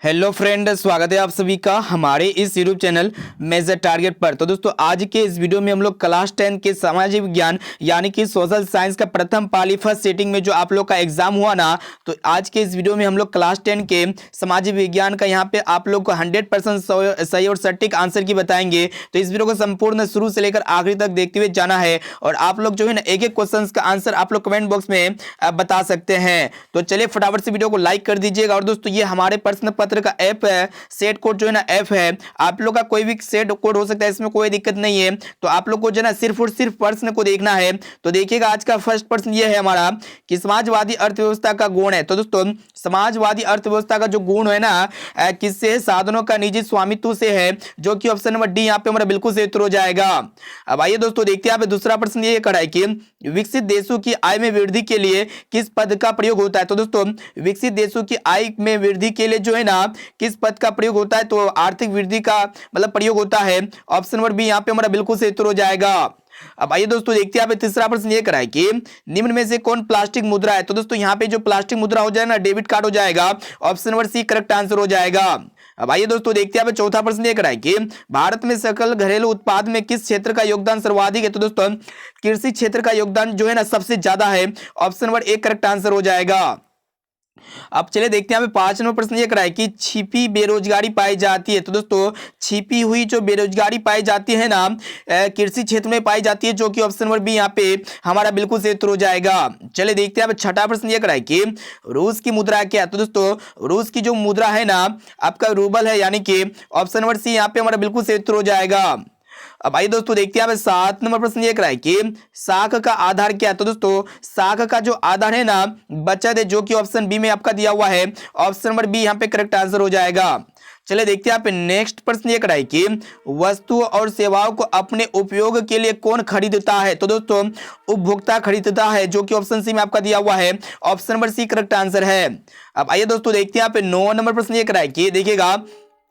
Hello friend, स्वागत है आप सभी का हमारे इस यूट्यूब चैनल मेजर टारगेट पर। तो दोस्तों, आज के इस वीडियो में हम लोग क्लास 10 के सामाजिक विज्ञान यानी कि सोशल साइंस का प्रथम पाली फर्स्ट सेटिंग में जो आप लोग का एग्जाम हुआ ना, तो आज के इस वीडियो में हम लोग क्लास 10 के सामाजिक विज्ञान का यहाँ पे आप लोग को 100% सही और सटीक आंसर की बताएंगे। तो इस वीडियो को संपूर्ण शुरू से लेकर आखिरी तक देखते हुए जाना है और आप लोग जो है ना एक एक क्वेश्चन का आंसर आप लोग कमेंट बॉक्स में बता सकते हैं। तो चलिए फटाफट से वीडियो को लाइक कर दीजिएगा। और दोस्तों, ये हमारे प्रश्न पत्र का ऐप है, सेट कोड जो है ना ऐप है, आप लोग का कोई भी सेट कोड हो सकता है, इसमें कोई दिक्कत नहीं है। तो आप लोग को जो है ना सिर्फ और सिर्फ प्रश्न को देखना है। तो देखिएगा, आज का फर्स्ट प्रश्न ये है हमारा कि समाजवादी अर्थव्यवस्था का गुण है। तो दोस्तों, समाजवादी अर्थव्यवस्था का जो गुण है ना, किससे है? साधनों का निजी स्वामित्व से है, जो कि ऑप्शन नंबर डी यहाँ पे हमारा बिल्कुल सही उत्तर हो जाएगा। अब आइए दोस्तों देखते हैं, दूसरा प्रश्न ये करा है कि विकसित देशों की आय में वृद्धि के लिए किस पद का प्रयोग होता है। तो दोस्तों, विकसित देशों की आय में वृद्धि के लिए जो है ना किस पद का प्रयोग होता है, तो आर्थिक वृद्धि का मतलब प्रयोग होता है। ऑप्शन नंबर बी यहाँ पे हमारा बिल्कुल सही उत्तर हो जाएगा। अब आइए दोस्तों देखते हैं, तीसरा प्रश्न ये करा है कि निम्न में से कौन प्लास्टिक मुद्रा है। तो दोस्तों, यहाँ पे जो प्लास्टिक मुद्रा हो जाए ना, डेबिट कार्ड हो जाएगा। Option number C correct answer हो जाएगा। अब आइए दोस्तों देखते हैं, चौथा प्रश्न ये करा है कि भारत में सकल घरेलू उत्पाद में किस क्षेत्र का योगदान सर्वाधिक है। तो दोस्तों, कृषि क्षेत्र का योगदान जो है ना सबसे ज्यादा है। Option number A correct answer हो जाएगा। अब चलिए देखते हैं, यहाँ पे 5 नंबर प्रश्न ये करा है कि छिपी बेरोजगारी पाई जाती है। तो दोस्तों, छिपी हुई जो बेरोजगारी पाई जाती है ना, कृषि क्षेत्र में पाई जाती है, जो कि ऑप्शन नंबर बी यहाँ पे हमारा बिल्कुल सही उत्तर हो जाएगा। चलिए देखते हैं, छठा प्रश्न ये करा है कि रूस की मुद्रा क्या है। तो दोस्तों, रूस की जो मुद्रा है ना आपका रूबल है, यानी कि ऑप्शन नंबर सी यहाँ पे हमारा बिल्कुल सही उत्तर हो जाएगा। अब आइए दोस्तों देखते हैं, 7 नंबर प्रश्न ये करा है कि साख का आधार क्या है। तो दोस्तों, साख का जो आधार है ना बचत है, जो कि ऑप्शन बी में आपका दिया हुआ है। ऑप्शन नंबर बी यहाँ पे करेक्ट आंसर हो जाएगा। चलिए देखते हैं, नेक्स्ट प्रश्न ये करा है कि वस्तु और सेवाओं को अपने उपयोग के लिए कौन खरीदता है। तो दोस्तों, उपभोक्ता खरीदता है, जो कि ऑप्शन सी में आपका दिया हुआ है। Option number C correct answer है। अब आइए दोस्तों देखते हैं, 9 नंबर प्रश्न ये करा है कि देखिएगा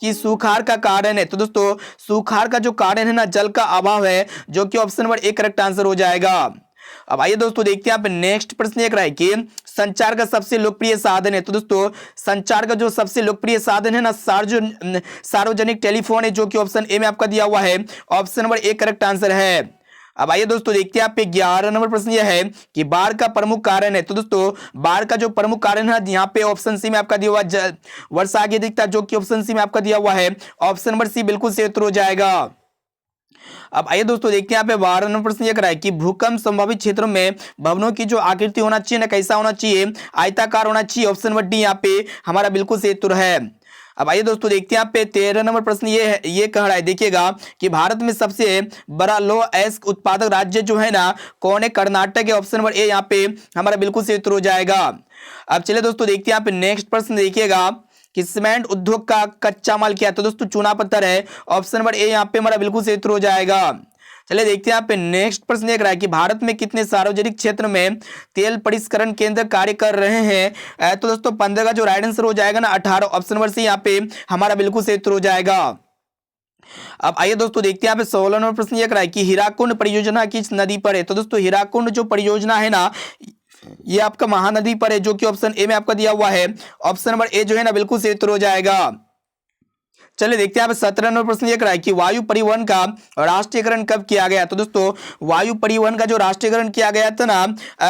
कि सुखाड़ का कारण है। तो दोस्तों, सुखाड़ का जो कारण है ना जल का अभाव है, जो कि option number A correct answer हो जाएगा। अब आइए दोस्तों देखते हैं, नेक्स्ट प्रश्न एक रहा है कि संचार का सबसे लोकप्रिय साधन है। तो दोस्तों, संचार का जो सबसे लोकप्रिय साधन है ना सार्वजनिक टेलीफोन है, जो कि ऑप्शन ए में आपका दिया हुआ है। Option number A correct answer है। अब आइए दोस्तों देखते हैं, 11 नंबर प्रश्न यह है कि बाढ़ का प्रमुख कारण है। तो दोस्तों, बाढ़ का जो प्रमुख कारण है यहाँ पे ऑप्शन सी में आपका दिया हुआ वर्षा की अधिकता, जो कि ऑप्शन सी में आपका दिया हुआ है। ऑप्शन नंबर सी बिल्कुल सही उत्तर हो जाएगा। अब आइए दोस्तों देखते हैं, 12 नंबर प्रश्न ये करा है कि भूकंप संभावित क्षेत्रों में भवनों की जो आकृति होना चाहिए ना, कैसा होना चाहिए? आयताकार होना चाहिए। ऑप्शन नंबर डी यहाँ पे हमारा बिल्कुल सही उत्तर है। अब आइए दोस्तों देखते हैं, 13 नंबर प्रश्न ये कह रहा है, देखिएगा कि भारत में सबसे बड़ा लौह अयस्क उत्पादक राज्य जो है ना कौन है? कर्नाटक है। ऑप्शन नंबर ए यहाँ पे हमारा बिल्कुल सही उत्तर हो जाएगा। अब चलिए दोस्तों देखते हैं, नेक्स्ट प्रश्न देखिएगा कि सीमेंट उद्योग का कच्चा माल क्या है। तो दोस्तों, चूना पत्थर है। ऑप्शन नंबर ए यहाँ पे हमारा बिल्कुल सही उत्तर हो जाएगा। चलिए देखते हैं, नेक्स्ट प्रश्न देख रहा है कि भारत में कितने सार्वजनिक क्षेत्र में तेल परिष्करण केंद्र कार्य कर रहे हैं। तो दोस्तों, 15 का जो राइट आंसर हो जाएगा ना 18। ऑप्शन नंबर सी यहाँ पे हमारा बिल्कुल सही उत्तर हो जाएगा। अब आइए दोस्तों देखते हैं, 16 नंबर प्रश्न ये करा है कि हीराकुंड परियोजना किस नदी पर है। तो दोस्तों, हीराकुंड जो परियोजना है ना ये आपका महानदी पर है, जो कि ऑप्शन ए में आपका दिया हुआ है। ऑप्शन नंबर ए जो है ना बिल्कुल सही उत्तर हो जाएगा। चलिए देखते हैं, 17 नंबर प्रश्न ये करा है कि वायु परिवहन का राष्ट्रीयकरण कब किया गया। तो दोस्तों, वायु परिवहन का जो राष्ट्रीयकरण किया गया था ना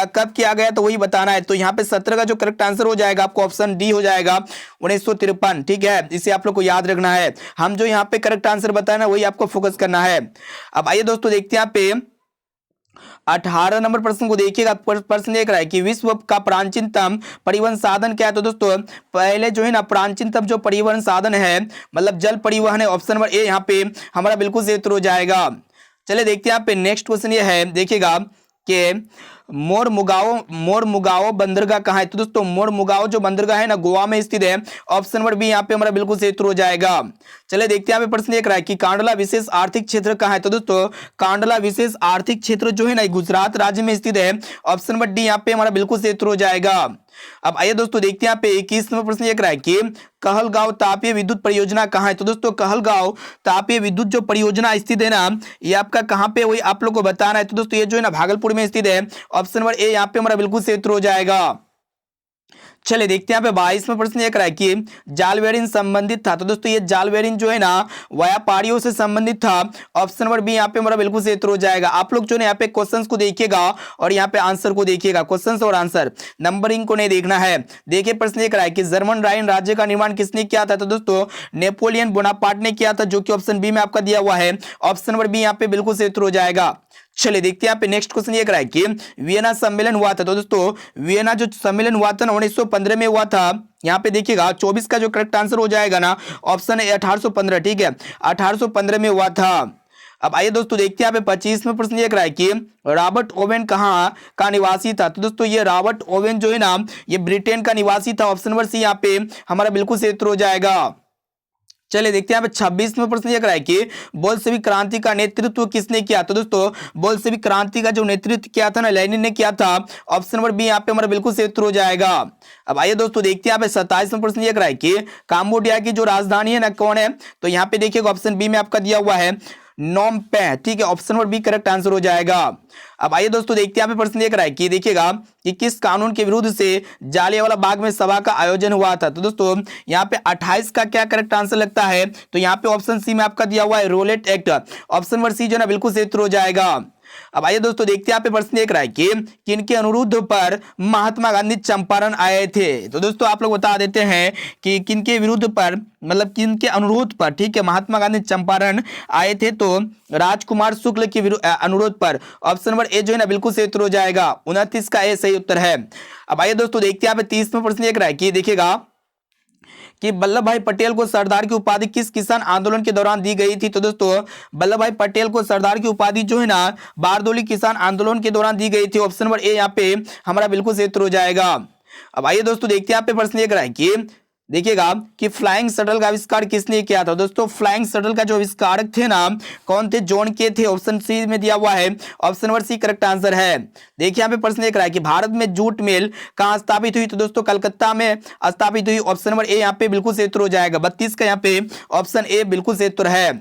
कब किया गया, तो वही बताना है। तो यहाँ पे 17 का जो करेक्ट आंसर हो जाएगा आपको ऑप्शन डी हो जाएगा, 1953। ठीक है, इसे आप लोग को याद रखना है। हम जो यहाँ पे करेक्ट आंसर बताना वही आपको फोकस करना है। अब आइए दोस्तों देखते हैं, 18 नंबर प्रश्न को देखिएगा। प्रश्न देख रहा है कि विश्व का प्राचीनतम परिवहन साधन क्या है। तो दोस्तों, पहले जो है ना प्राचीनतम जो परिवहन साधन है मतलब जल परिवहन है। ऑप्शन नंबर ए यहाँ पे हमारा बिल्कुल सही उत्तर हो जाएगा। चलिए देखते हैं, यहाँ पे नेक्स्ट क्वेश्चन ये है, देखिएगा कि मोरमुगाओ बंदरगाह कहाँ है। तो दोस्तों, मोरमुगाओ जो बंदरगाह है ना गोवा में स्थित है। ऑप्शन नंबर बी यहाँ पे हमारा बिल्कुल सही उत्तर हो जाएगा। चलिए देखते हैं, यहाँ पे प्रश्न देख रहा है कि कांडला विशेष आर्थिक क्षेत्र कहाँ है। तो दोस्तों, कांडला विशेष आर्थिक क्षेत्र जो है ना गुजरात राज्य में स्थित है। ऑप्शन नंबर डी यहाँ पे हमारा बिल्कुल सही उत्तर हो जाएगा। अब आइए दोस्तों देखते हैं, यहाँ पे 21 नंबर प्रश्न ये करा है कि कहलगांव तापीय विद्युत परियोजना कहाँ है। तो दोस्तों, कहलगांव तापीय विद्युत जो परियोजना स्थित है ना ये आपका कहाँ पे वही आप लोग को बताना है। तो दोस्तों, ये जो है ना भागलपुर में स्थित है। ऑप्शन नंबर ए यहाँ पे हमारा बिल्कुल सही उत्तर हो जाएगा। चलिए देखते हैं यहाँ पे 22वां प्रश्न ये कह रहा है कि जाल बेरिंग संबंधित था। तो दोस्तों ये जाल बेरिंग जो है ना व्यापारियों से संबंधित था। ऑप्शन नंबर बी यहाँ पे हमारा बिल्कुल सही उत्तर हो जाएगा। आप लोग जो है यहाँ पे क्वेश्चंस को देखिएगा और यहाँ पे आंसर को देखिएगा, क्वेश्चंस और आंसर, नंबरिंग को नहीं देखना है। देखिए प्रश्न ये कह रहा है कि जर्मन राइन राज्य का निर्माण किसने किया था। तो दोस्तों नेपोलियन बोनापार्ट ने किया था, जो कि ऑप्शन बी में आपका दिया हुआ है। ऑप्शन नंबर बी यहाँ पे बिल्कुल सही उत्तर हो जाएगा। चलिए देखते हैं यहाँ पे नेक्स्ट क्वेश्चन ये कह रहा है कि वियना सम्मेलन हुआ था। तो दोस्तों वियना जो सम्मेलन हुआ था ना 1915 में हुआ था। यहाँ पे देखिएगा 24 का जो करेक्ट आंसर हो जाएगा ना ऑप्शन है 1815, ठीक है 1815 में हुआ था। अब आइए दोस्तों देखते हैं यहाँ पे 25वां प्रश्न ये कह रहा है कि रॉबर्ट ओवेन कहाँ का निवासी था। तो दोस्तों ये रॉबर्ट ओवेन जो है ना ये ब्रिटेन का निवासी था। ऑप्शन नंबर सी यहाँ पे हमारा बिल्कुल सही उत्तर हो जाएगा। चलिए देखते हैं यहाँ पे 26वां प्रश्न ये कह रहा है कि बोल्शेविक क्रांति का नेतृत्व किसने किया। तो दोस्तों बोल्शेविक क्रांति का जो नेतृत्व किया था ना लेनिन ने किया था। ऑप्शन नंबर बी यहाँ पे हमारा बिल्कुल सही उत्तर हो जाएगा। अब आइए दोस्तों देखते हैं यहाँ पे 27वां प्रश्न ये कह रहा है कि काम्बोडिया की जो राजधानी है ना कौन है। तो यहाँ पे देखिएगा ऑप्शन बी में आपका दिया हुआ है नोम पे, ठीक है option number B correct answer हो जाएगा। अब आइए दोस्तों देखते हैं यहाँ पे प्रश्न ये कह रहा है कि देखिएगा कि किस कानून के विरुद्ध से जालियांवाला बाग में सभा का आयोजन हुआ था। तो दोस्तों यहाँ पे 28 का क्या करेक्ट आंसर लगता है। तो यहाँ पे ऑप्शन सी में आपका दिया हुआ है Rowlatt Act. Option number C जो ना बिल्कुल सही उत्तर हो जाएगा। अब आइए दोस्तों देखते हैं यहाँ पे प्रश्न देख रहा है कि किनके अनुरोध पर महात्मा गांधी चंपारण आए थे। तो दोस्तों आप लोग बता देते हैं कि किनके विरुद्ध पर, मतलब किनके अनुरोध पर, ठीक है महात्मा गांधी चंपारण आए थे। तो राजकुमार शुक्ल के अनुरोध पर। ऑप्शन नंबर ए जो है ना बिल्कुल सही उत्तर हो जाएगा। 29 का ए सही उत्तर है। अब आइए दोस्तों देखते हैं यहाँ पे 30वां प्रश्न देख रहा है कि देखिएगा कि वल्लभ भाई पटेल को सरदार की उपाधि किस किसान आंदोलन के दौरान दी गई थी। तो दोस्तों वल्लभ भाई पटेल को सरदार की उपाधि जो है ना बारदोली किसान आंदोलन के दौरान दी गई थी। ऑप्शन नंबर ए यहाँ पे हमारा बिल्कुल सही उत्तर हो जाएगा। अब आइए दोस्तों देखते हैं यहाँ पे प्रश्न ये कह रहा है कि देखिएगा कि फ्लाइंग शटल का आविष्कार किसने किया था। दोस्तों फ्लाइंग शटल का जो आविष्कारक थे ना कौन थे, जॉन के थे। ऑप्शन सी में दिया हुआ है। Option number C correct answer है। देखिए यहाँ पे प्रश्न देख रहा है कि भारत में जूट मिल कहाँ स्थापित हुई। तो दोस्तों कलकत्ता में स्थापित हुई। ऑप्शन नंबर ए यहाँ पे बिल्कुल सही उत्तर हो जाएगा। 32 का यहाँ पे ऑप्शन ए बिल्कुल सही उत्तर है।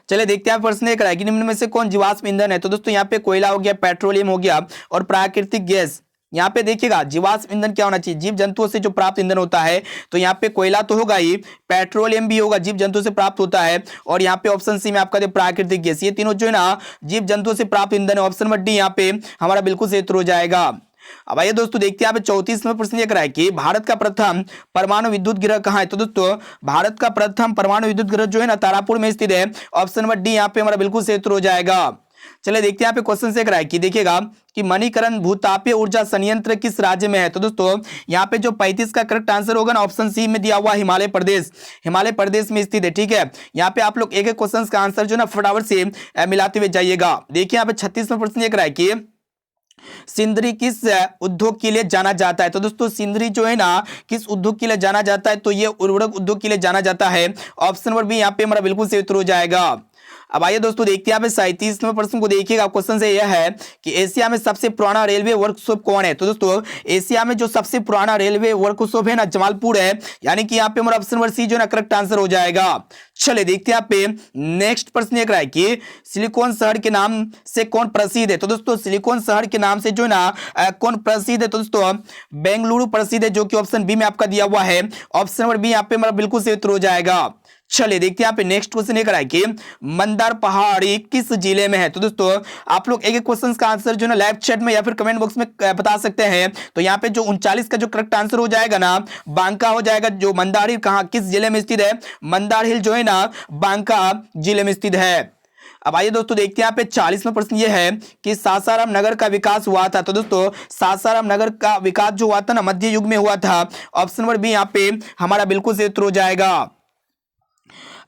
चलिए देखते हैं प्रश्न ये कह रहा है कि निम्न में से कौन जीवाश्म ईंधन है। तो दोस्तों यहाँ पे कोयला हो गया, पेट्रोलियम हो गया और प्राकृतिक गैस। यहाँ पे देखिएगा जीवाश्म ईंधन क्या होना चाहिए, जीव जंतुओं से जो प्राप्त ईंधन होता है। तो यहाँ पे कोयला तो होगा ही, पेट्रोलियम भी होगा, जीव जंतुओं से प्राप्त होता है। और यहाँ पे ऑप्शन सी में आपका प्राकृतिक गैस, ये तीनों जो है ना जीव जंतुओं से प्राप्त ईंधन है। ऑप्शन नंबर डी यहाँ पे हमारा बिल्कुल सही उत्तर हो जाएगा। अब आइए दोस्तों देखते हैं यहाँ पे 34वां प्रश्न ये कह रहा है कि भारत का प्रथम परमाणु विद्युत गृह कहाँ है। तो दोस्तों भारत का प्रथम परमाणु विद्युत गृह जो है ना तारापुर में स्थित है। ऑप्शन नंबर डी यहाँ पे हमारा बिल्कुल सही उत्तर हो जाएगा। चलिए देखते हैं यहाँ पे क्वेश्चन से कह रहा है कि देखिएगा कि मणिकरण भूतापीय ऊर्जा संयंत्र किस राज्य में है। तो दोस्तों यहाँ पे जो 35 का करेक्ट आंसर होगा ना ऑप्शन सी में दिया हुआ हिमालय प्रदेश, हिमालय प्रदेश में स्थित है। ठीक है यहाँ पे आप लोग एक एक क्वेश्चन का आंसर जो ना फटाफट से मिलाते हुए जाइएगा। देखिए यहाँ पे 36वां प्रश्न ये कह रहा है कि सिंदरी किस उद्योग के लिए जाना जाता है। तो दोस्तों सिंदरी जो है ना किस उद्योग के लिए जाना जाता है। तो ये उर्वरक उद्योग के लिए जाना जाता है। ऑप्शन नंबर बी यहाँ पे हमारा बिल्कुल सही उत्तर हो जाएगा। अब आइए दोस्तों देखते हैं यहाँ पे 37वें प्रश्न को देखिएगा। क्वेश्चन से यह है कि एशिया में सबसे पुराना रेलवे वर्कशॉप कौन है। तो दोस्तों एशिया में जो सबसे पुराना रेलवे वर्कशॉप है ना जमालपुर है। यानी कि यहाँ पे हमारा ऑप्शन नंबर सी जो ना करेक्ट आंसर हो जाएगा। चलिए देखते हैं यहाँ पे नेक्स्ट प्रश्न ये कह रहा है कि सिलिकॉन शहर के नाम से कौन प्रसिद्ध है। तो दोस्तों सिलिकॉन शहर के नाम से जो ना कौन प्रसिद्ध है। तो दोस्तों बेंगलुरु प्रसिद्ध है, जो कि ऑप्शन बी में आपका दिया हुआ है। ऑप्शन नंबर बी यहाँ पे हमारा बिल्कुल सही उत्तर हो जाएगा। चलिए देखते हैं यहाँ पे नेक्स्ट क्वेश्चन ये कह रहा है कि मंदार पहाड़ी किस जिले में है। तो दोस्तों आप लोग एक एक क्वेश्चन का आंसर जो ना लाइव चैट में या फिर कमेंट बॉक्स में बता सकते हैं। तो यहाँ पे जो 39 का जो करेक्ट आंसर हो जाएगा ना बांका हो जाएगा। जो मंदार हिल कहाँ किस जिले में स्थित है, मंदार हिल जो है ना बांका जिले में स्थित है। अब आइए दोस्तों देखते हैं यहाँ पे 40वां प्रश्न ये है कि सासाराम नगर का विकास हुआ था। तो दोस्तों सासाराम नगर का विकास जो हुआ था ना मध्य युग में हुआ था। ऑप्शन नंबर बी यहाँ पे हमारा बिल्कुल सही उत्तर हो जाएगा।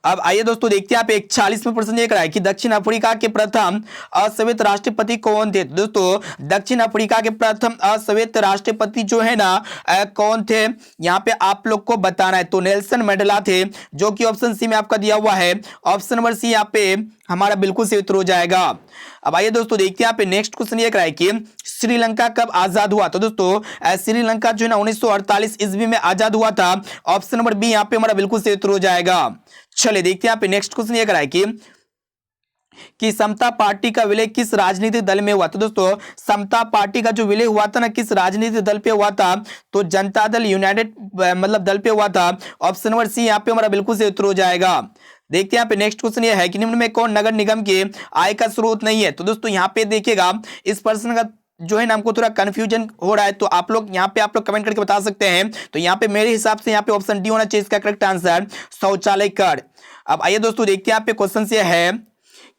अब आइए दोस्तों देखते हैं आप 41वां प्रश्न ये कह रहा है कि दक्षिण अफ्रीका के प्रथम अश्वेत राष्ट्रपति कौन थे। दोस्तों दक्षिण अफ्रीका के प्रथम अश्वेत राष्ट्रपति जो है ना कौन थे, यहाँ पे आप लोग को बताना है। तो नेल्सन मंडेला थे, जो कि ऑप्शन सी में आपका दिया हुआ है। ऑप्शन नंबर सी यहाँ पे हमारा बिल्कुल सही उत्तर हो जाएगा। अब आइए दोस्तों देखते हैं यहाँ पे नेक्स्ट क्वेश्चन ये कह रहा है कि श्रीलंका कब आजाद हुआ। तो दोस्तों श्रीलंका जो है ना 1948 ईस्वी में आजाद हुआ था। ऑप्शन नंबर बी यहाँ पे हमारा बिल्कुल सही उत्तर हो जाएगा। चलिए देखते हैं यहाँ पे नेक्स्ट क्वेश्चन ये कह रहा है कि कि समता पार्टी का विलय किस राजनीतिक दल में हुआ? तो दोस्तों समता पार्टी का जो विलय हुआ था ना, किस राजनीतिक दल पे हुआ था? तो जनता दल यूनाइटेड मतलब दल पे हुआ था। ऑप्शन नंबर सी यहाँ पे हमारा बिल्कुल से उत्तर हो जाएगा। देखते हैं यहाँ पे नेक्स्ट क्वेश्चन ये है कि निम्न में कौन नगर निगम के आय का स्रोत नहीं है? तो दोस्तों यहाँ पे देखिएगा, इस प्रश्न का जो है ना हमको थोड़ा कंफ्यूजन हो रहा है, तो आप लोग यहाँ पे कमेंट करके बता सकते हैं। तो यहाँ पे मेरे हिसाब से यहाँ पे ऑप्शन डी होना चाहिए इसका करेक्ट आंसर, शौचालय कर। अब आइए दोस्तों देखते हैं यहाँ पे क्वेश्चन से है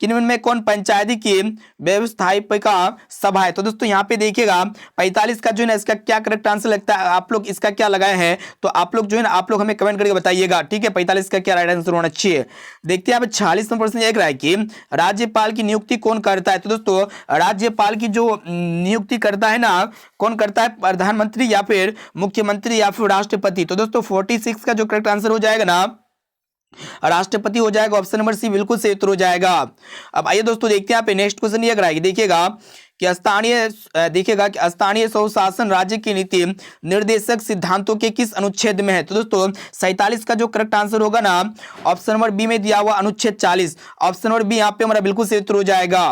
कि निम्न में कौन पंचायती की व्यवस्थापिका सभा है? तो दोस्तों यहाँ पे देखिएगा 45 का जो है ना इसका क्या करेक्ट आंसर लगता है, आप लोग इसका क्या लगाए हैं? तो आप लोग जो है ना आप लोग हमें कमेंट करके बताइएगा, ठीक है। 45 का क्या राइट आंसर होना चाहिए। देखते हैं यहाँ पे 46 नंबर प्रश्न एक रहा है कि राज्यपाल की नियुक्ति कौन करता है? तो दोस्तों राज्यपाल की जो नियुक्ति करता है ना, कौन करता है? प्रधानमंत्री या फिर मुख्यमंत्री या फिर राष्ट्रपति? तो दोस्तों 46 का जो करेक्ट आंसर हो जाएगा ना, राष्ट्रपति हो जाएगा। ऑप्शन नंबर सी बिल्कुल सही उत्तर हो जाएगा। अब आइए दोस्तों देखते हैं यहाँ पे नेक्स्ट क्वेश्चन ये कराएगी। देखिएगा कि स्थानीय स्वशासन राज्य की नीति निर्देशक सिद्धांतों के किस अनुच्छेद में है? तो दोस्तों 47 का जो करेक्ट आंसर होगा ना, ऑप्शन नंबर बी में दिया हुआ अनुच्छेद 40। ऑप्शन नंबर बी यहाँ पे हमारा बिल्कुल सही उत्तर हो जाएगा।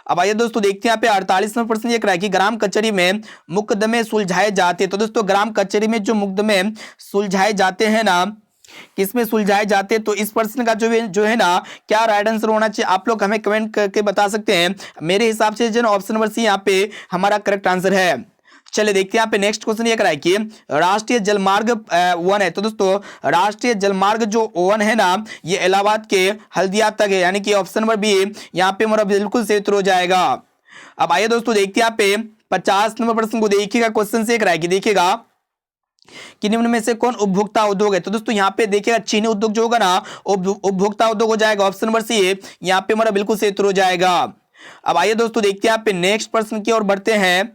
अब आइए दोस्तों देखते हैं यहाँ पे 48 नंबर प्रश्न ये कराएगी कि ग्राम कचहरी में मुकदमे सुलझाए जाते हैं। तो दोस्तों ग्राम कचहरी में जो मुकदमे सुलझाए जाते हैं ना, किसमें सुलझाए जाते हैं? तो इस प्रश्न का जो है ना क्या राइट आंसर होना चाहिए, आप लोग हमें कमेंट करके बता सकते हैं। मेरे हिसाब से जो ऑप्शन नंबर सी यहाँ पे हमारा करेक्ट आंसर है। चलिए देखते हैं यहाँ पे नेक्स्ट क्वेश्चन ये कराए कि राष्ट्रीय जलमार्ग 1 है। तो दोस्तों राष्ट्रीय जलमार्ग जो 1 है ना, ये इलाहाबाद के हल्दिया तक है, यानी कि ऑप्शन नंबर बी यहाँ पे हमारा बिल्कुल सही उत्तर हो जाएगा। अब आइए दोस्तों देखते हैं यहाँ पे 50 नंबर प्रश्न को देखिएगा, क्वेश्चन से कराएगी। देखिएगा कि निम्न में से कौन उपभोक्ता उद्योग है? तो दोस्तों यहाँ पे देखिएगा चीनी उद्योग जो होगा ना, उपभोक्ता उद्योग हो जाएगा। ऑप्शन नंबर सी यहाँ पे हमारा बिल्कुल सही उत्तर हो जाएगा। अब आइए दोस्तों देखते हैं यहाँ पे नेक्स्ट प्रश्न की ओर बढ़ते हैं।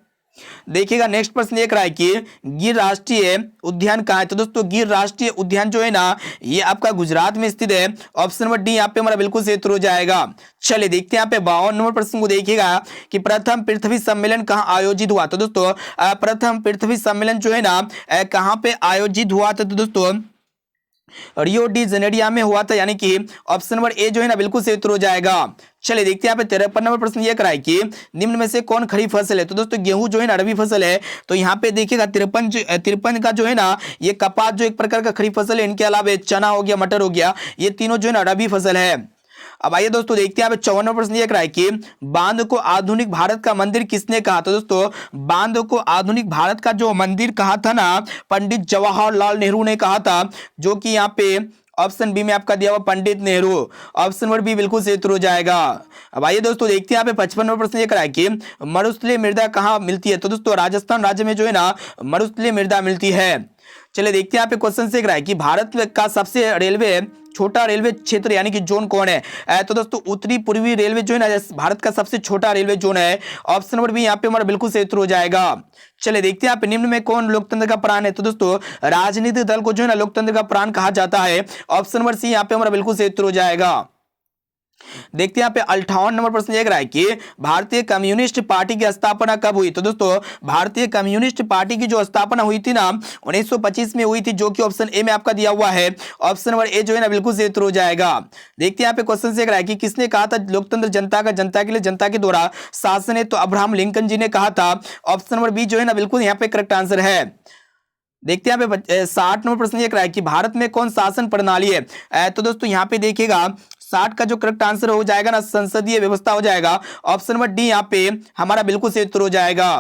देखिएगा नेक्स्ट प्रश्न ये रहा है कि गिर राष्ट्रीय उद्यान कहाँ है? तो दोस्तों गिर राष्ट्रीय उद्यान जो है ना, ये आपका गुजरात में स्थित है। ऑप्शन नंबर डी यहाँ पे हमारा बिल्कुल सही उत्तर हो जाएगा। चलिए देखते हैं यहाँ पे 52 नंबर प्रश्न को देखिएगा कि प्रथम पृथ्वी सम्मेलन कहाँ आयोजित हुआ? तो दोस्तों प्रथम पृथ्वी सम्मेलन जो है ना कहाँ पे आयोजित हुआ था? तो दोस्तों रियो डी जेनेरिया में हुआ था, यानी कि ऑप्शन नंबर ए जो है ना बिल्कुल सही उत्तर हो जाएगा। चलिए देखते हैं यहाँ पे 53 नंबर प्रश्न ये कराए कि निम्न में से कौन खरीफ फसल है? तो दोस्तों गेहूं जो है ना रबी फसल है। तो यहाँ पे देखिएगा 53 का जो है ना, ये कपास जो एक प्रकार का खरीफ फसल है, इनके अलावा चना हो गया, मटर हो गया, ये तीनों जो है ना रबी फसल है। अब आइए दोस्तों देखते हैं यहाँ पे 54 प्रश्न ये कराए कि बांध को आधुनिक भारत का मंदिर किसने कहा? तो दोस्तों बांध को आधुनिक भारत का जो मंदिर कहा था ना, पंडित जवाहरलाल नेहरू ने कहा था, जो कि यहाँ पे ऑप्शन बी में आपका दिया हुआ Pandit Nehru. Option number B बिल्कुल सही उत्तर हो जाएगा। अब आइए दोस्तों देखते हैं यहाँ पे 55 प्रश्न ये कराए कि मरुस्थलीय मृदा कहाँ मिलती है? तो दोस्तों राजस्थान राज्य में जो है ना मरुस्थलीय मृदा मिलती है। चलिए देखते हैं यहाँ पे क्वेश्चन से कराए कि भारत का सबसे छोटा रेलवे क्षेत्र यानी कि जोन कौन है? तो दोस्तों उत्तरी पूर्वी रेलवे जो है ना भारत का सबसे छोटा रेलवे जोन है। ऑप्शन नंबर बी यहाँ पे हमारा बिल्कुल सही उत्तर हो जाएगा। चलिए देखते हैं यहाँ पे निम्न में कौन लोकतंत्र का प्राण है? तो दोस्तों राजनीतिक दल को जो है ना लोकतंत्र का प्राण कहा जाता है। ऑप्शन नंबर सी यहाँ पे हमारा बिल्कुल सही उत्तर हो जाएगा। देखते हैं यहाँ पे 58 नंबर प्रश्न ये रहा है कि भारतीय कम्युनिस्ट पार्टी की स्थापना कब हुई? तो दोस्तों भारतीय कम्युनिस्ट पार्टी की जो स्थापना हुई थी ना 1925 में हुई थी, जो कि ऑप्शन ए में आपका दिया हुआ है। ऑप्शन नंबर ए जो है ना बिल्कुल सही उत्तर हो जाएगा। देखते हैं यहाँ पे क्वेश्चन से रहा है कि किसने कहा था लोकतंत्र जनता का, जनता के लिए, जनता के द्वारा शासन है? तो अब्राहम लिंकन जी ने कहा था। ऑप्शन नंबर बी जो है ना बिल्कुल यहाँ पे करेक्ट आंसर है। देखते हैं यहाँ पे 60 नंबर प्रश्न ये रहा है कि भारत में कौन शासन प्रणाली है? तो दोस्तों यहाँ पे देखिएगा 60 का जो करेक्ट आंसर हो जाएगा ना संसदीय व्यवस्था हो जाएगा। ऑप्शन नंबर डी यहाँ पे हमारा बिल्कुल सही उत्तर हो जाएगा।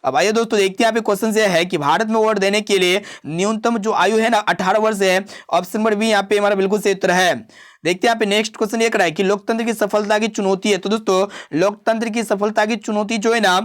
अब आइए दोस्तों देखते हैं यहाँ पे क्वेश्चन ये है कि भारत में वोट देने के लिए न्यूनतम जो आयु है ना 18 वर्ष है। ऑप्शन नंबर बी यहाँ पे हमारा बिल्कुल सही उत्तर है। देखते हैं यहाँ पे नेक्स्ट क्वेश्चन ये है कि लोकतंत्र की सफलता की चुनौती है। तो दोस्तों लोकतंत्र की सफलता की चुनौती जो है ना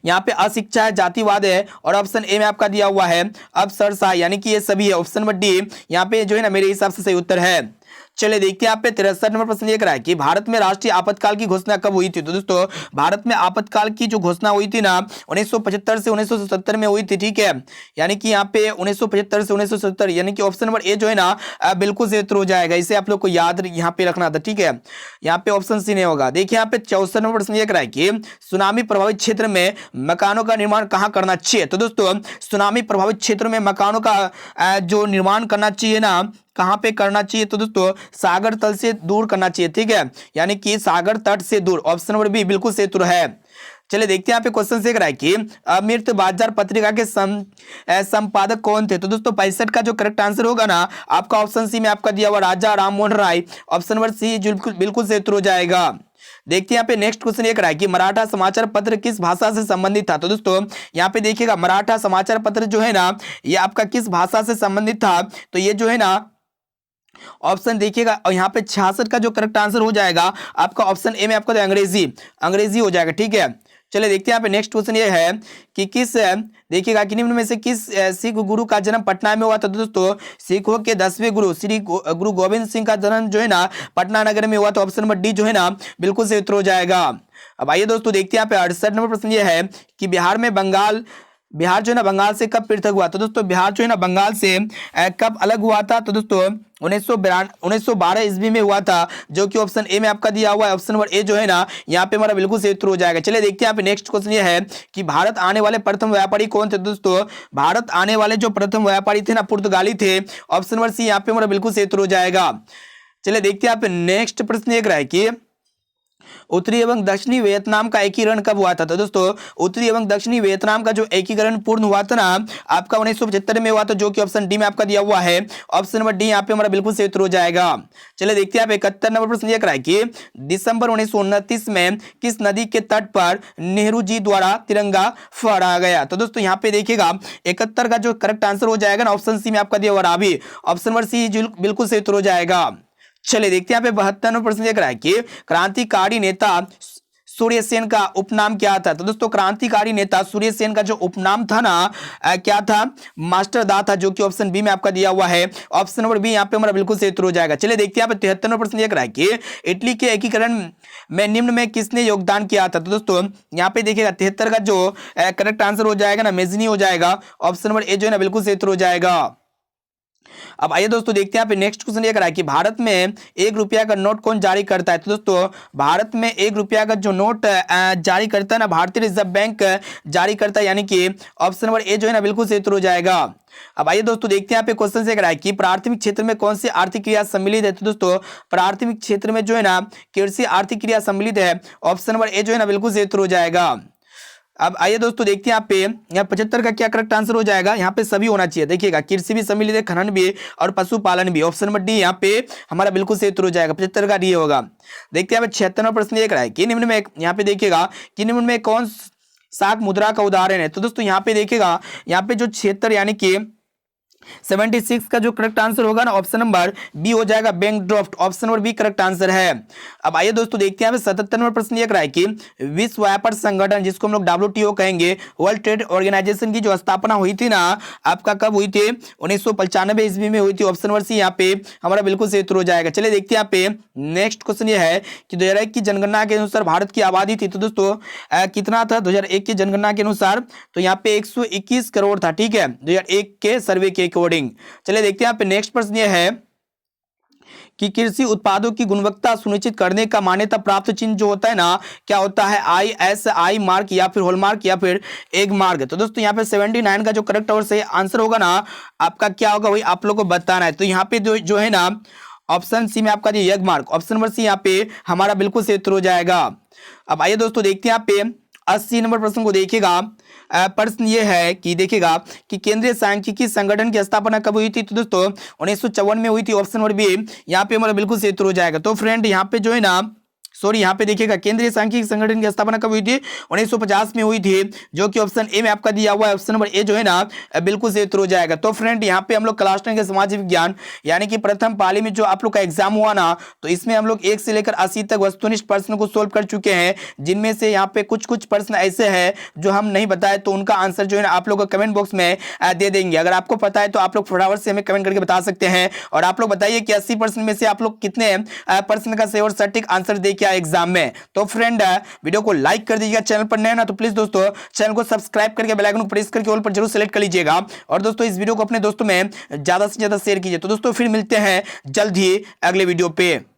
यहाँ पे अशिक्षा है, जातिवाद है, और ऑप्शन ए में आपका दिया हुआ है अवसरशाही, यानी कि ये सभी है। ऑप्शन नंबर डी यहाँ पे जो है ना मेरे हिसाब से सही उत्तर है। चलिए देखते हैं आप पे 63 नंबर प्रश्न ये कराए कि भारत में राष्ट्रीय आपातकाल की घोषणा कब हुई थी? तो दोस्तों भारत में आपातकाल की जो घोषणा हुई थी ना 1975 से 1977 में हुई थी, ठीक है। यानी कि यहाँ पे 1975 से 1977, यानी कि ऑप्शन नंबर ए जो है ना बिल्कुल सही उत्तर हो जाएगा। इसे आप लोग को याद यहाँ पे रखना था, ठीक है। यहाँ पे ऑप्शन सी नहीं होगा। देखिए यहाँ पे 64 नंबर प्रश्न ये कराए कि सुनामी प्रभावित क्षेत्र में मकानों का निर्माण कहाँ करना चाहिए? तो दोस्तों सुनामी प्रभावित क्षेत्र में मकानों का जो निर्माण करना चाहिए ना, कहाँ पे करना चाहिए? तो दोस्तों सागर तल से दूर करना चाहिए, ठीक है, यानी कि सागर तट से दूर। ऑप्शन नंबर बी बिल्कुल सही उत्तर है। चलिए देखते हैं यहाँ पे क्वेश्चन से है कि अमृत बाजार पत्रिका के संपादक कौन थे। तो दोस्तों 65 का जो करेक्ट आंसर होगा ना आपका ऑप्शन सी में आपका दिया हुआ राजा राम मोहन राय। ऑप्शन नंबर सी बिल्कुल सही उत्तर हो जाएगा। देखते हैं यहाँ पे नेक्स्ट क्वेश्चन ये कि मराठा समाचार पत्र किस भाषा से संबंधित था। तो दोस्तों यहाँ पे देखिएगा मराठा समाचार पत्र जो है ना ये आपका किस भाषा से संबंधित था। तो ये जो है ना ऑप्शन देखिएगा और यहाँ पे 66 का जो करेक्ट आंसर हो जाएगा आपका ऑप्शन ए में आपका अंग्रेजी हो जाएगा, ठीक है। चलिए देखते हैं यहाँ पे नेक्स्ट क्वेश्चन ये है कि किस देखिएगा कि निम्न में से किस सिख गुरु का जन्म पटना में हुआ था। तो दोस्तों सिखों के 10वें गुरु श्री गुरु गोविंद सिंह का जन्म जो है ना पटना नगर में हुआ। तो ऑप्शन नंबर डी जो है ना बिल्कुल सही उत्तर हो जाएगा। अब आइए दोस्तों देखते हैं यहाँ पे 68 नंबर प्रश्न ये है कि बिहार जो है ना बंगाल से कब पृथक हुआ। तो दोस्तों बिहार जो है ना बंगाल से कब अलग हुआ था। तो दोस्तों 1912 ईस्वी में हुआ था, जो कि ऑप्शन ए में आपका दिया हुआ है। ऑप्शन नंबर ए जो है ना यहाँ पे हमारा बिल्कुल सही उत्तर हो जाएगा। चलिए देखते हैं यहाँ पे नेक्स्ट क्वेश्चन ये है कि भारत आने वाले प्रथम व्यापारी कौन थे। दोस्तों भारत आने वाले जो प्रथम व्यापारी थे ना पुर्तगाली थे। ऑप्शन नंबर सी यहाँ पे हमारा बिल्कुल सही उत्तर हो जाएगा। चलिए देखते हैं यहाँ पे नेक्स्ट प्रश्न एक रहा है कि उत्तरी एवं दक्षिणी वियतनाम का एकीकरण कब हुआ था। तो दोस्तों उत्तरी एवं दक्षिणी वियतनाम का जो एकीकरण पूर्ण हुआ था ना आपका 1975 में हुआ था, जो कि ऑप्शन डी में आपका दिया हुआ है। ऑप्शन नंबर डी यहाँ पे हमारा बिल्कुल सही उत्तर हो जाएगा। चलिए देखते हैं आप 71 नंबर प्रश्न ये है कि दिसंबर 1929 में किस नदी के तट पर नेहरू जी द्वारा तिरंगा फहराया गया। तो दोस्तों यहाँ पे देखिएगा 71 का जो करेक्ट आंसर हो जाएगा ना ऑप्शन सी में आपका दिया हुआ रावी। ऑप्शन नंबर सी बिल्कुल सही उत्तर हो जाएगा। चलिए देखते हैं यहाँ पे 72 नंबर प्रश्न है कि क्रांतिकारी नेता सूर्य सेन का उपनाम क्या था। तो दोस्तों क्रांतिकारी नेता सूर्य सेन का जो उपनाम था ना क्या था, मास्टर दा था, जो कि ऑप्शन बी में आपका दिया हुआ है। ऑप्शन नंबर बी यहाँ पे हमारा बिल्कुल सही उत्तर हो जाएगा। चलिए देखते हैं यहाँ पे 73 नंबर प्रश्न ये कि इटली के एकीकरण में निम्न में किसने योगदान किया था। तो दोस्तों यहाँ पे देखिएगा 73 का जो करेक्ट आंसर हो जाएगा ना मेजनी हो जाएगा। ऑप्शन नंबर ए जो है ना बिल्कुल सही उत्तर हो जाएगा। अब आइए दोस्तों देखते हैं यहाँ पे नेक्स्ट क्वेश्चन ये करा कि भारत में 1 रुपया का नोट कौन जारी करता है। तो दोस्तों भारत में 1 रुपया का जो नोट जारी करता है ना भारतीय रिजर्व बैंक जारी करता है, यानी कि ऑप्शन नंबर ए जो है ना बिल्कुल सही उत्तर हो जाएगा। अब आइए दोस्तों देखते हैं यहाँ पे क्वेश्चन से करा कि प्राथमिक क्षेत्र में कौन सी आर्थिक क्रिया सम्मिलित है। तो दोस्तों प्राथमिक क्षेत्र में जो है ना कृषि आर्थिक क्रिया सम्मिलित है। ऑप्शन नंबर ए जो है ना बिल्कुल सही उत्तर हो जाएगा। अब आइए दोस्तों देखते हैं यहाँ पे 75 का क्या करेक्ट आंसर हो जाएगा। यहाँ पे सभी होना चाहिए, देखिएगा कृषि भी सम्मिलित है, खनन भी और पशुपालन भी। ऑप्शन नंबर डी यहाँ पे हमारा बिल्कुल सही उत्तर हो जाएगा। 75 का डी होगा। देखते हैं 76वां प्रश्न ये है कि निम्न में यहाँ पे देखिएगा कि निम्न में कौन साख मुद्रा का उदाहरण है। तो दोस्तों यहाँ पे देखिएगा यहाँ पे जो 76 यानी कि 76 का जो करेक्ट आंसर होगा ना ऑप्शन नंबर बी हो जाएगा, bank draft. Option number B correct answer है। अब आइए दोस्तों देखते हैं 77 नंबर प्रश्न ये है कि विश्व व्यापार संगठन जिसको हम लोग WTO कहेंगे, वर्ल्ड ट्रेड ऑर्गेनाइजेशन की जो स्थापना हुई थी ना आपका कब हुई थी 1995 ईस्वी में हुई थी। ऑप्शन नंबर सी यहाँ पे हमारा बिल्कुल सही उत्तर हो जाएगा। चलिए देखते हैं यहाँ पे नेक्स्ट क्वेश्चन ये है कि 2001 की जनगणना के अनुसार भारत की आबादी थी। तो दोस्तों कितना था 2001 की जनगणना के अनुसार, तो यहाँ पे 121 करोड़ था, ठीक है, 2001 के सर्वे के अकॉर्डिंग। चलिए देखते हैं यहाँ पे नेक्स्ट प्रश्न ये है कि कृषि उत्पादों की गुणवत्ता सुनिश्चित करने का मान्यता प्राप्त चिन्ह जो होता है ना क्या होता है, ISI मार्क या फिर हॉलमार्क या फिर एग मार्क। तो दोस्तों यहाँ पे 79 का जो करेक्ट और सही आंसर होगा ना आपका क्या होगा वही आप लोग को बताना है। तो यहाँ पे जो है ना ऑप्शन सी में आपका Agmark. Option number C यहाँ पे हमारा बिल्कुल सही उत्तर हो जाएगा। अब आइए दोस्तों देखते हैं यहाँ पे 80 नंबर प्रश्न को देखिएगा। प्रश्न ये है कि देखिएगा कि केंद्रीय सांख्यिकी संगठन की स्थापना कब हुई थी। तो दोस्तों 1954 में हुई थी। ऑप्शन नंबर बी यहाँ पे हमारा बिल्कुल सही उत्तर हो जाएगा। तो फ्रेंड यहाँ पे जो है ना यहाँ पे देखिएगा केंद्रीय सांख्यिकी संगठन की स्थापना कब हुई थी 1950 में हुई थी, जो कि ऑप्शन ए में आपका दिया हुआ है। ऑप्शन नंबर ए जो है ना बिल्कुल सही उत्तर हो जाएगा। तो फ्रेंड यहाँ पे हम लोग क्लास 10 के समाज विज्ञान यानी कि प्रथम पाली में जो आप लोग का एग्जाम हुआ ना तो इसमें हम लोग 1 से लेकर 80 तक वस्तुनिष्ठ प्रश्न को सोल्व कर चुके हैं, जिनमें से यहाँ पे कुछ प्रश्न ऐसे हैं जो हम नहीं बताए, तो उनका आंसर जो है ना आप लोग को कमेंट बॉक्स में दे देंगे। अगर आपको पता है तो आप लोग फटाफट से हमें कमेंट करके बता सकते हैं। और आप लोग बताइए कि 80% में से आप लोग कितने प्रश्न का सही और सटीक आंसर दे के एग्जाम में। तो फ्रेंड वीडियो को लाइक कर दीजिएगा, चैनल पर नए ना तो प्लीज दोस्तों चैनल को सब्सक्राइब करके बेल आइकन को प्रेस करके ऑल पर जरूर सेलेक्ट कर लीजिएगा। और दोस्तों इस वीडियो को अपने दोस्तों में ज्यादा से ज्यादा शेयर कीजिए। तो दोस्तों फिर मिलते हैं जल्द ही अगले वीडियो पे।